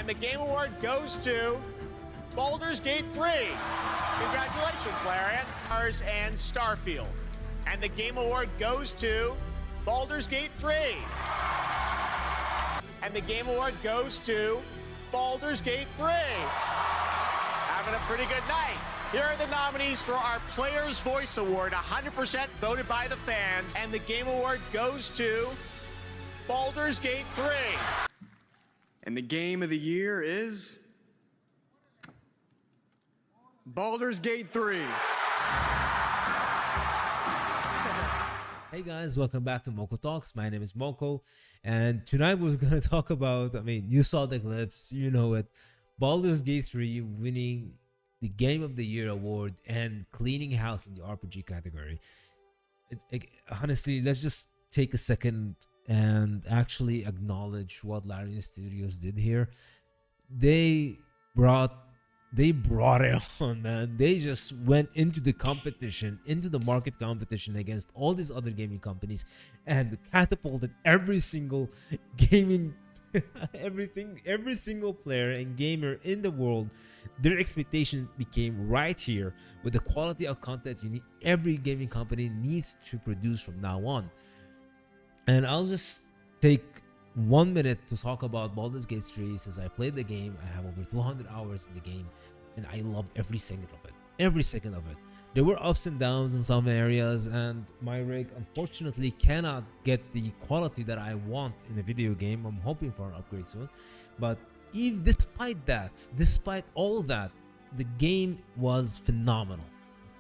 And the Game Award goes to Baldur's Gate 3. Congratulations, Larian. Stars and Starfield. And the Game Award goes to Baldur's Gate 3. And the Game Award goes to Baldur's Gate 3. Having a pretty good night. Here are the nominees for our Player's Voice Award, 100% voted by the fans. And the Game Award goes to Baldur's Gate 3. And the game of the year is Baldur's Gate 3. Hey guys, welcome back to Moko Talks. My name is Moko, and tonight we're gonna talk about, you saw the clips, you know it, Baldur's Gate 3 winning the Game of the Year award and cleaning house in the RPG category. Honestly, let's just take a second and actually acknowledge what Larian Studios did here. They brought it on, man. They just went into the competition, into the market competition against all these other gaming companies and catapulted every single gaming every single player and gamer in the world. Their expectations became right here with the quality of content every gaming company needs to produce from now on. And I'll just take 1 minute to talk about Baldur's Gate 3. Since I played the game, I have over 200 hours in the game, and I loved every second of it. Every second of it. There were ups and downs in some areas, and my rig unfortunately cannot get the quality that I want in a video game. I'm hoping for an upgrade soon. But despite all that, the game was phenomenal.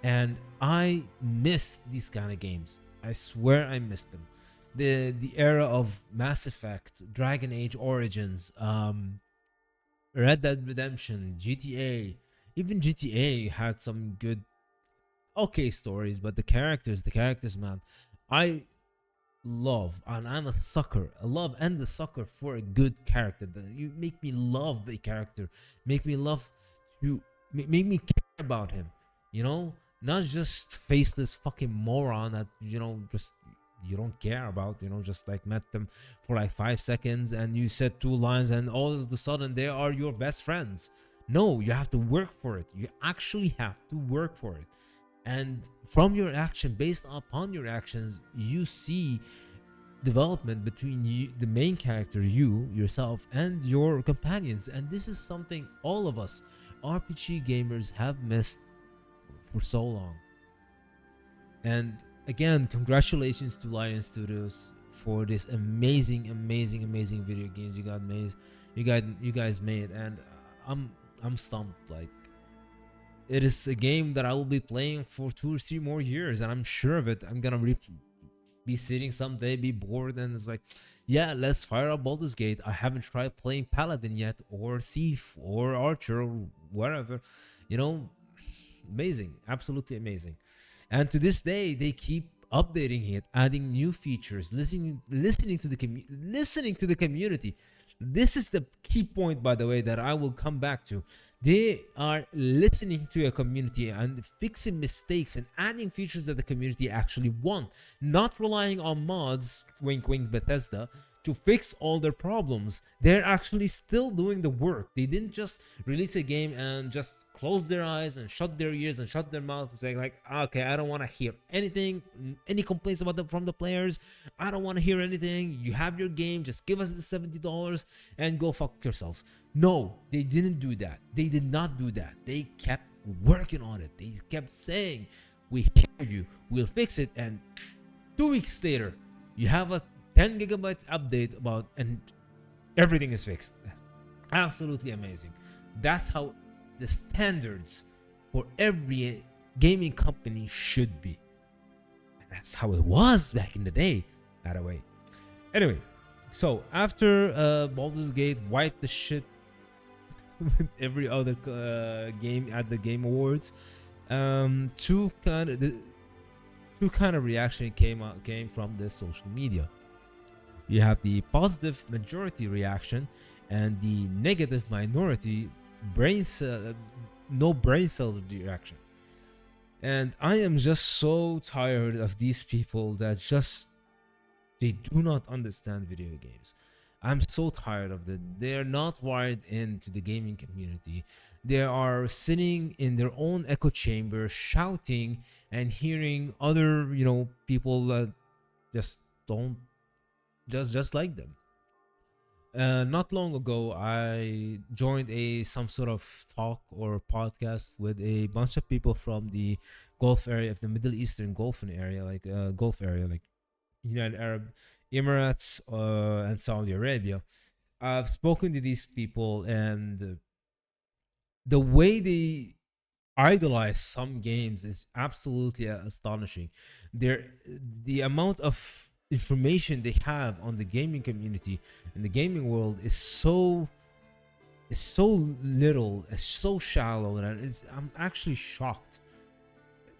And I missed these kind of games. I swear I missed them. The era of Mass Effect, Dragon Age Origins, Red Dead Redemption, GTA. Even GTA had some good, okay stories, but the characters, man, I love, and I'm a sucker. I love and a sucker for a good character. You make me love the character, make me care about him. Not just faceless fucking moron that just you don't care about, just like met them for like 5 seconds and you said 2 lines and all of a sudden they are your best friends. No, you have to work for it. You actually have to work for it. And from your action, based upon your actions, you see development between you, the main character, yourself, and your companions. And this is something all of us RPG gamers have missed for so long. And again, congratulations to Larian Studios for this amazing video games you guys made, and I'm stumped. Like, it is a game that I will be playing for 2 or 3 more years, and I'm sure of it. I'm gonna be sitting someday, be bored, and it's like, yeah, let's fire up Baldur's Gate. I haven't tried playing Paladin yet, or Thief, or Archer, or whatever. Amazing, absolutely amazing. And to this day, they keep updating it, adding new features, listening to the community. This is the key point, by the way, that I will come back to. They are listening to a community and fixing mistakes and adding features that the community actually want, not relying on mods, wink wink Bethesda, to fix all their problems. They're actually still doing the work. They didn't just release a game and just close their eyes and shut their ears and shut their mouth and say like, okay, I don't want to hear anything, any complaints from the players. I don't want to hear anything. You have your game, just give us the $70 and go fuck yourselves. No, they didn't do that. They did not do that. They kept working on it. They kept saying, we hear you, we'll fix it, and 2 weeks later, you have a 10 gigabyte update and everything is fixed. Absolutely amazing. That's how the standards for every gaming company should be. And that's how it was back in the day, by the way. Anyway, so after Baldur's Gate wiped the shit with every other game at the Game Awards, two kind of reaction came from the social media. You have the positive majority reaction and the negative minority no brain cells reaction. And I am just so tired of these people that they do not understand video games. I'm so tired of it. They're not wired into the gaming community. They are sitting in their own echo chamber, shouting and hearing other, people that just don't just like them. Not long ago, I joined a some sort of talk or podcast with a bunch of people from the Gulf area of the Middle Eastern Gulf area, like Gulf area, like United Arab Emirates and Saudi Arabia. I've spoken to these people, and the way they idolize some games is absolutely astonishing. The amount of information they have on the gaming community and the gaming world is so little, it's so shallow that I'm actually shocked.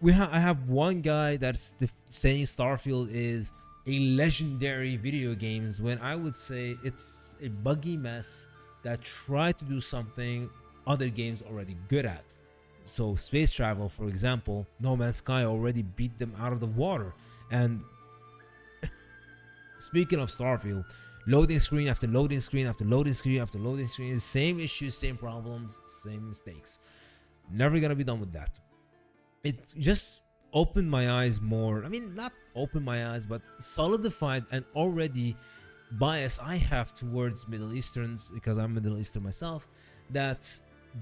I have one guy that's saying Starfield is a legendary video games, when I would say it's a buggy mess that tried to do something other games already good at. So space travel, for example, No Man's Sky already beat them out of the water. And speaking of Starfield, loading screen after loading screen after loading screen after loading screen, same issues, same problems, same mistakes. Never gonna be done with that. It just opened my eyes more. I mean, not opened my eyes, but solidified an already bias I have towards Middle Easterns, because I'm Middle Eastern myself, that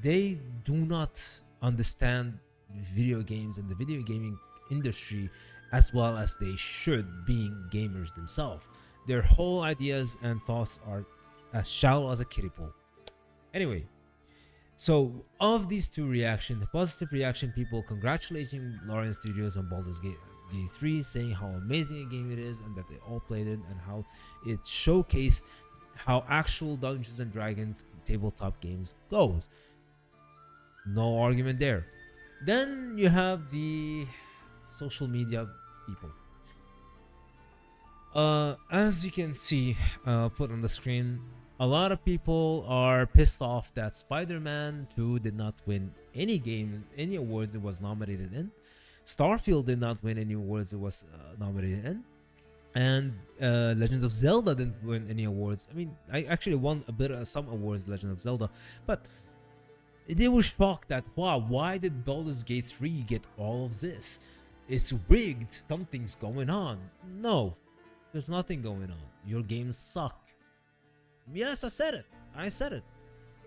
they do not understand video games and the video gaming industry as well as they should, being gamers themselves. Their whole ideas and thoughts are as shallow as a kiddie pool. Anyway, so of these two reactions, the positive reaction, people congratulating Larian Studios on Baldur's Gate 3, saying how amazing a game it is and that they all played it, and how it showcased how actual Dungeons and Dragons tabletop games goes. No argument there. Then you have the social media people. As you can see, put on the screen, a lot of people are pissed off that Spider-Man 2 did not win any awards it was nominated in. Starfield did not win any awards it was nominated in. And Legends of Zelda didn't win any awards. I mean, I actually won some awards, Legend of Zelda, but they were shocked that, wow, why did Baldur's Gate 3 get all of this? It's rigged, something's going on. No, there's nothing going on. Your games suck. Yes, I said it.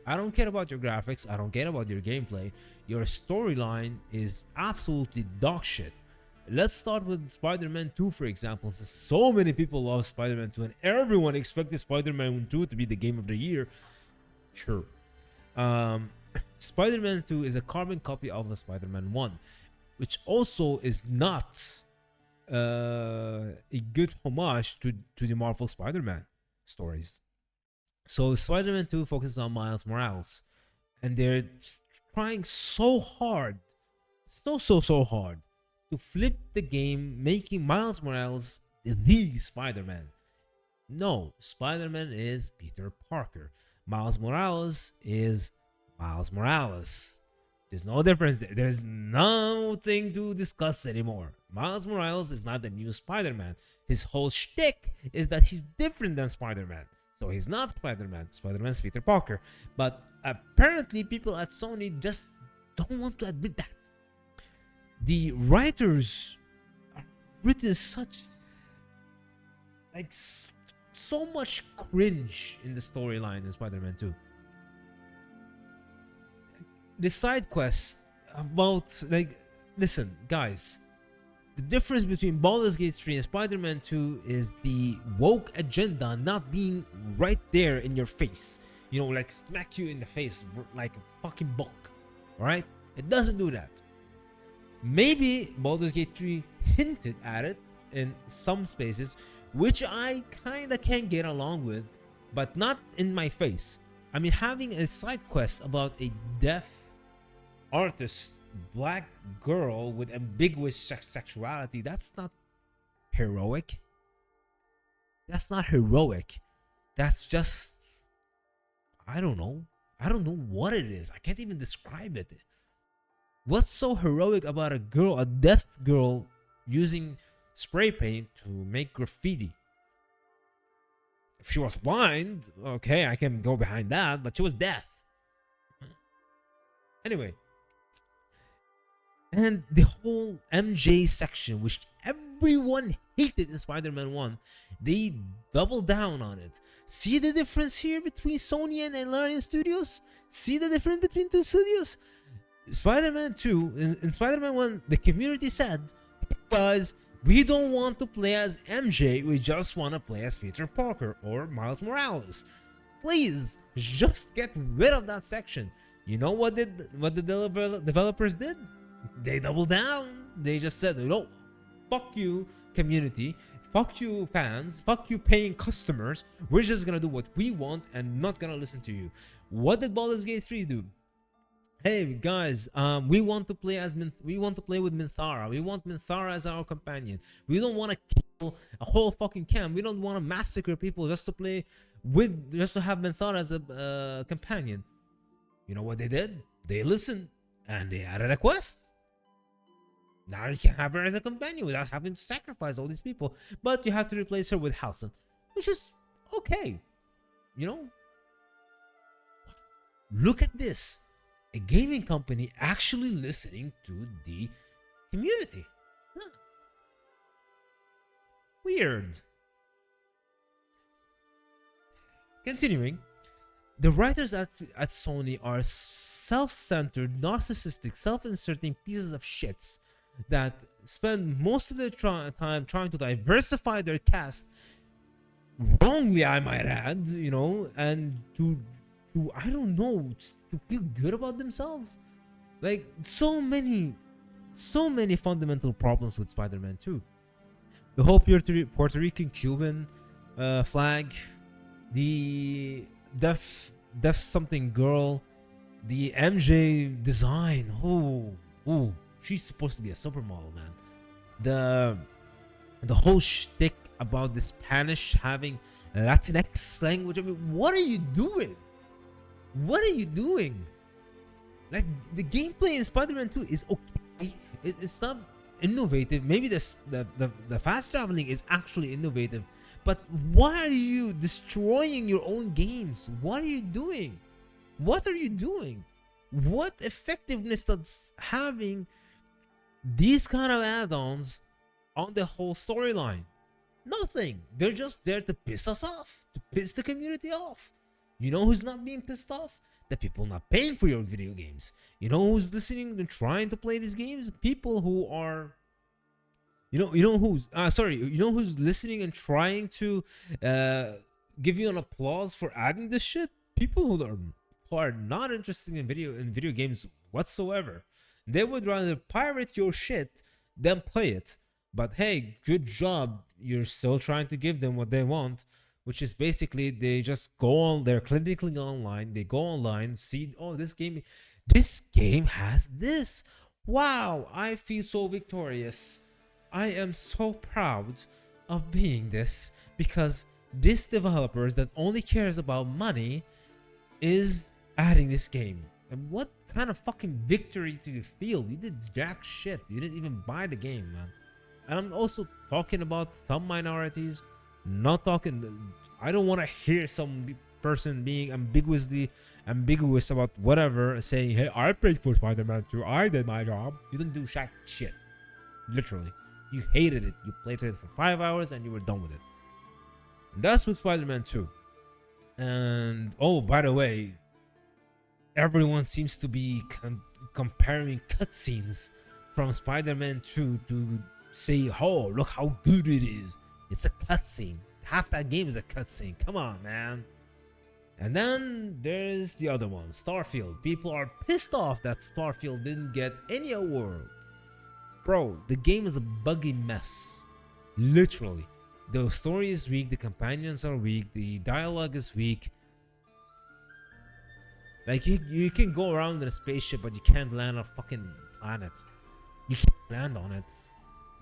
I don't care about your graphics. I don't care about your gameplay. Your storyline is absolutely dog shit. Let's start with Spider-Man 2, for example. Since so many people love Spider-Man 2 and everyone expected Spider-Man 2 to be the game of the year. Sure. Spider-Man 2 is a carbon copy of the Spider-Man 1, which also is not a good homage to the Marvel Spider-Man stories. So Spider-Man 2 focuses on Miles Morales, and they're trying so hard, so hard, to flip the game, making Miles Morales the Spider-Man. No, Spider-Man is Peter Parker. Miles Morales is Miles Morales. There's no difference there. There's nothing to discuss anymore. Miles Morales is not the new Spider-Man. His whole shtick is that he's different than Spider-Man. So he's not Spider-Man. Spider-Man's Peter Parker. But apparently people at Sony just don't want to admit that. The writers are written such, so much cringe in the storyline in Spider-Man 2. The side quest about, listen, guys, the difference between Baldur's Gate 3 and Spider-Man 2 is the woke agenda not being right there in your face. Smack you in the face like a fucking book. Alright? It doesn't do that. Maybe Baldur's Gate 3 hinted at it in some spaces, which I kinda can get along with, but not in my face. I mean, having a side quest about a deaf artist black girl with ambiguous sexuality, that's not heroic. That's not heroic. That's just, I don't know what it is. I can't even describe it. What's so heroic about a deaf girl using spray paint to make graffiti? If she was blind, okay, I can go behind that, but she was deaf. Anyway, and the whole MJ section, which everyone hated in Spider-Man 1, they doubled down on it. See the difference here between Sony and Learning Studios? See the difference between two studios? Spider-Man 2, in Spider-Man 1, the community said, because we don't want to play as MJ, we just want to play as Peter Parker or Miles Morales. Please, just get rid of that section. You know what the developers did? They doubled down. They just said, no, fuck you, community. Fuck you, fans. Fuck you, paying customers. We're just gonna do what we want and not gonna listen to you. What did Baldur's Gate 3 do? Hey guys, we want to play with Minthara. We want Minthara as our companion. We don't want to kill a whole fucking camp. We don't want to massacre people just to have Minthara as a companion. You know what they did? They listened and they added a quest. Now you can have her as a companion without having to sacrifice all these people. But you have to replace her with Halcyon, which is okay. You know? Look at this. A gaming company actually listening to the community. Huh. Weird. Continuing. The writers at Sony are self-centered, narcissistic, self-inserting pieces of shits that spend most of their time trying to diversify their cast, wrongly I might add, you know, and to I don't know, to feel good about themselves. Like so many fundamental problems with Spider-Man 2. The whole Puerto Rican Cuban flag, the deaf something girl, the MJ design. Oh, she's supposed to be a supermodel, man. The whole shtick about the Spanish having Latinx language. I mean, what are you doing? What are you doing? Like, the gameplay in Spider-Man 2 is okay. It's not innovative. Maybe the fast traveling is actually innovative. But why are you destroying your own games? What are you doing? What are you doing? What effectiveness does having these kind of add-ons on the whole storyline? Nothing. They're just there to piss us off, to piss the community off. You know who's not being pissed off? The people not paying for your video games. You know who's listening and trying to play these games? People who are, you know who's listening and trying to give you an applause for adding this shit? People who are not interested in video games whatsoever. They would rather pirate your shit than play it. But hey, good job. You're still trying to give them what they want, which is basically they just go on, they're clinically online, they go online, see, oh, this game has this. Wow, I feel so victorious. I am so proud of being this, because this developers that only cares about money is adding this game. And what kind of fucking victory do you feel? You did jack shit. You didn't even buy the game, man. And I'm also talking about some minorities. Not talking, I don't want to hear some person being ambiguous about whatever, saying, hey, I paid for Spider-Man 2, I did my job. You didn't do shit. Literally. You hated it. You played it for 5 hours and you were done with it. And that's with Spider-Man 2. And, oh, by the way, everyone seems to be comparing cutscenes from Spider-Man 2 to say, oh, look how good it is. It's a cutscene. Half that game is a cutscene. Come on, man. And then there's the other one, Starfield. People are pissed off that Starfield didn't get any award. Bro, the game is a buggy mess. Literally. The story is weak, the companions are weak, the dialogue is weak. Like, you can go around in a spaceship, but you can't land on a fucking planet. You can't land on it.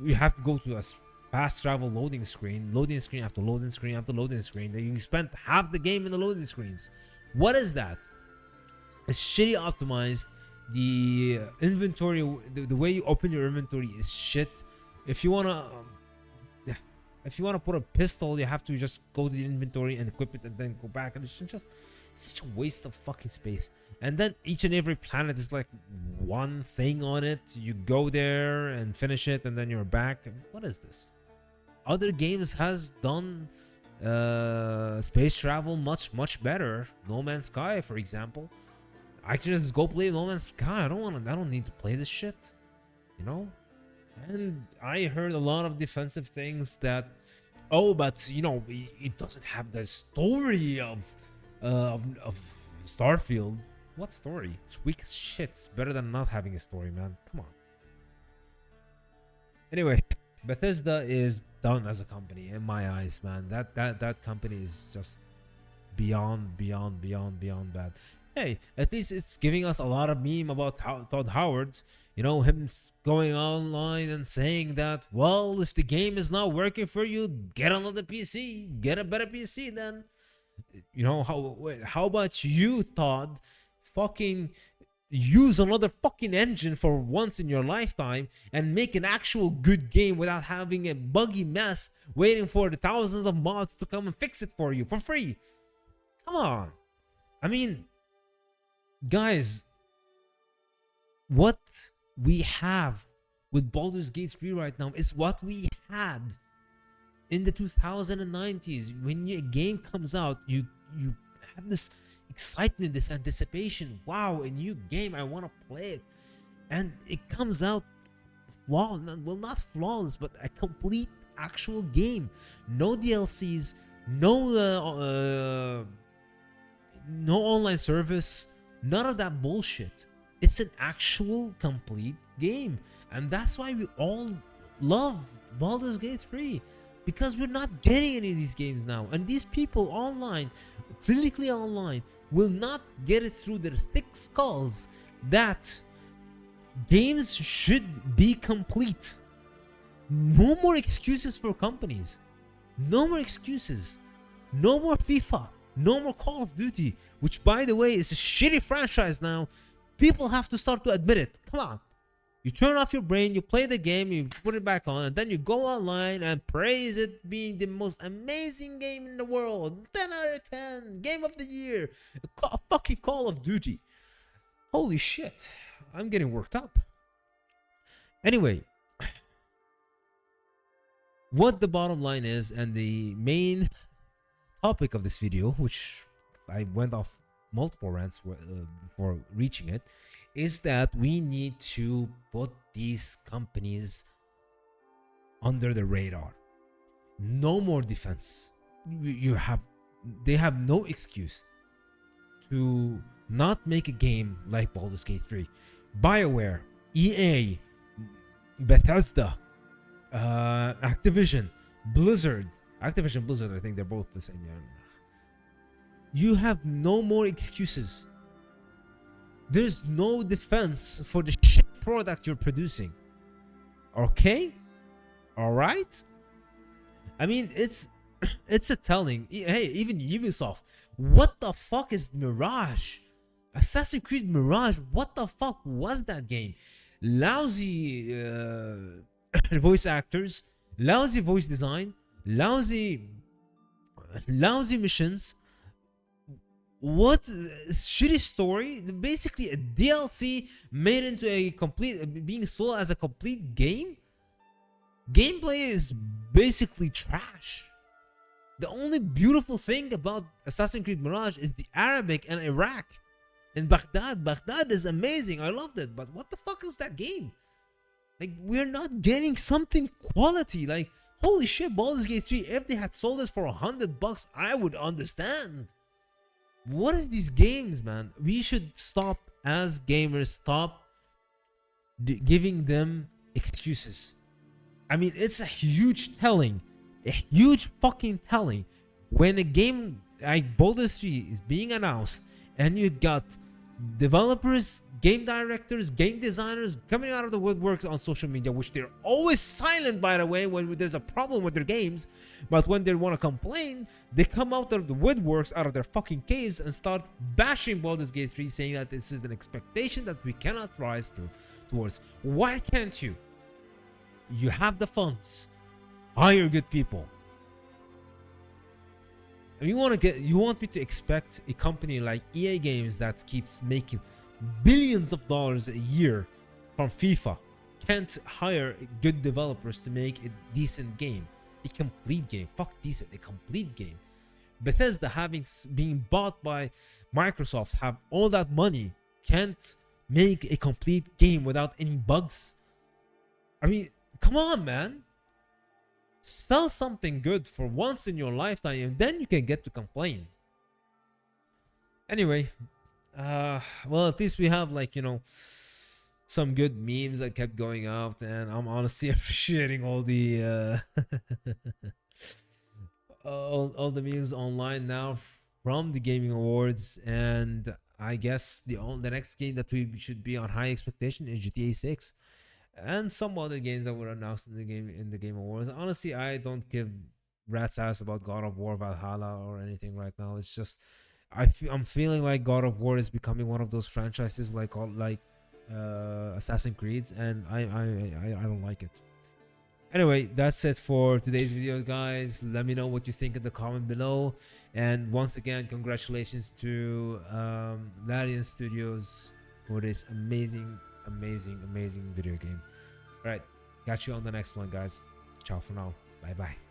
You have to go to a fast travel loading screen after loading screen after loading screen. Then you spent half the game in the loading screens. What is that? It's shitty optimized. The inventory, the way you open your inventory is shit. If you wanna, If you want to put a pistol, you have to just go to the inventory and equip it and then go back. And it's just such a waste of fucking space. And then each and every planet is like one thing on it. You go there and finish it and then you're back. What is this? Other games has done space travel much better. No Man's Sky, for example. I can just go play No Man's Sky. I don't need to play this shit. You know? And I heard a lot of defensive things that, oh, but you know, it doesn't have the story of Starfield. What story? It's weak as shit. It's better than not having a story, man. Come on. Anyway, Bethesda is done as a company in my eyes, man. That company is just beyond bad. Hey, at least it's giving us a lot of meme about Todd Howard. You know, him going online and saying that, well, if the game is not working for you, get another PC, get a better PC then. You know, how about you, Todd, fucking use another fucking engine for once in your lifetime and make an actual good game without having a buggy mess waiting for the thousands of mods to come and fix it for you for free. Come on. I mean, guys, what we have with Baldur's Gate 3 right now is what we had in the 2090s. When a game comes out, you have this excitement, this anticipation. Wow, a new game, I want to play it. And it comes out flawless, well, not flawless, but a complete actual game. No DLCs, no online service, none of that bullshit. It's an actual complete game. And that's why we all love Baldur's Gate 3. Because we're not getting any of these games now. And these people online, clinically online, will not get it through their thick skulls that games should be complete. No more excuses for companies. No more excuses. No more FIFA. No more Call of Duty. Which, by the way, is a shitty franchise now. People have to start to admit it. Come on. You turn off your brain, you play the game, you put it back on, and then you go online and praise it being the most amazing game in the world. 10 out of 10. Game of the year. Fucking Call of Duty. Holy shit. I'm getting worked up. Anyway. What the bottom line is, and the main topic of this video, which I went off multiple rants before reaching it, is that we need to put these companies under the radar. No more defense. They have no excuse to not make a game like Baldur's Gate 3. BioWare, EA, Bethesda, Activision, Blizzard. Activision, Blizzard, I think they're both the same. Yeah. You have no more excuses. There's no defense for the shit product you're producing. Okay? Alright? I mean, it's a telling. Hey, even Ubisoft. What the fuck is Mirage? Assassin's Creed Mirage. What the fuck was that game? Lousy voice actors. Lousy voice design. Lousy missions. What shitty story? Basically a DLC made into a complete, being sold as a complete game. Gameplay is basically trash. The only beautiful thing about Assassin's Creed Mirage is the Arabic and Iraq and Baghdad. Baghdad is amazing. I loved it. But what the fuck is that game? Like, we're not getting something quality. Like, holy shit, Baldur's Gate 3, if they had sold it for $100, I would understand. What is these games, man? We should stop as gamers, stop giving them excuses. I mean, it's a huge telling, a huge fucking telling when a game like Baldur's 3 is being announced and you got developers, game directors, game designers coming out of the woodworks on social media, which they're always silent, by the way, when there's a problem with their games. But when they want to complain, they come out of the woodworks, out of their fucking caves, and start bashing Baldur's Gate 3, saying that this is an expectation that we cannot rise towards. Why can't you? You have the funds. Hire good people. And you want me to expect a company like EA Games that keeps making billions of dollars a year from FIFA can't hire good developers to make a decent game, a complete game. Fuck decent, a complete game. Bethesda being bought by Microsoft, have all that money, can't make a complete game without any bugs. I mean, come on, man. Sell something good for once in your lifetime, and then you can get to complain. Anyway, well, at least we have, like, you know, some good memes that kept going out, and I'm honestly appreciating all the all the memes online now from the gaming awards. And I guess the next game that we should be on high expectation is GTA 6 and some other games that were announced in the game awards. Honestly, I don't give rat's ass about God of War Valhalla or anything right now. It's just I'm feeling like God of War is becoming one of those franchises like Assassin's Creed, and I don't like it. Anyway, that's it for today's video, guys. Let me know what you think in the comment below, and once again, congratulations to Larian Studios for this amazing video game. All right, catch you on the next one, guys. Ciao for now. Bye bye.